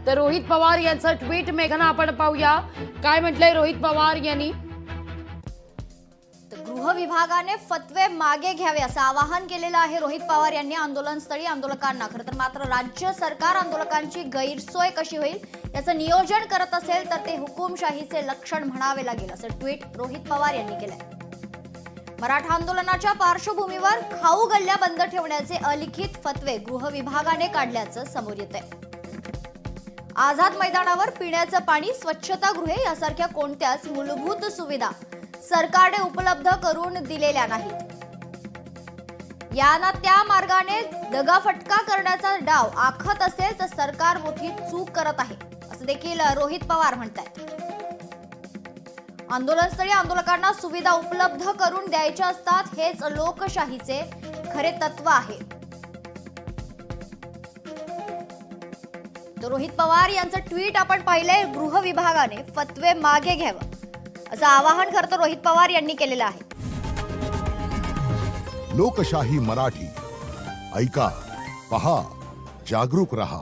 तर रोहित पवार यांचं ट्विट मेघना आपण पाहूया, काय म्हटलंय रोहित पवार यांनी। गृह विभागाने फतवे मागे घ्यावे असं आवाहन केलेलं आहे रोहित पवार यांनी आंदोलनस्थळी आंदोलकांना। खरं तर मात्र राज्य सरकार आंदोलकांची गैरसोय कशी होईल याचं नियोजन करत असेल तर ते हुकुमशाहीचे लक्षण म्हणावे लागेल असं ट्विट रोहित पवार यांनी केलंय। मराठा आंदोलनाच्या पार्श्वभूमीवर खाऊ गल्ल्या बंद ठेवण्याचे अलिखित फतवे गृह विभागाने काढल्याचं समोर येतंय। आझाद मैदानावर पिण्याचं पाणी, स्वच्छतागृहे यासारख्या कोणत्याच मूलभूत सुविधा सरकारने उपलब्ध करून दिलेल्या नाहीत। यांना त्या मार्गाने दगाफटका करण्याचा डाव आखत असेल तर सरकार मोठी चूक करत आहे असं देखील रोहित पवार म्हणतात। आंदोलनस्थळी आंदोलकांना सुविधा उपलब्ध करून द्यायच्या असतात, हेच लोकशाहीचे खरे तत्व आहे। तर रोहित पवार यांचं ट्विट आपण पाहिलंय, गृह विभागाने फतवे मागे घ्यावं असं आवाहन करतो रोहित पवार यांनी केलेलं आहे। लोकशाही मराठी ऐका, पहा, जागरूक रहा।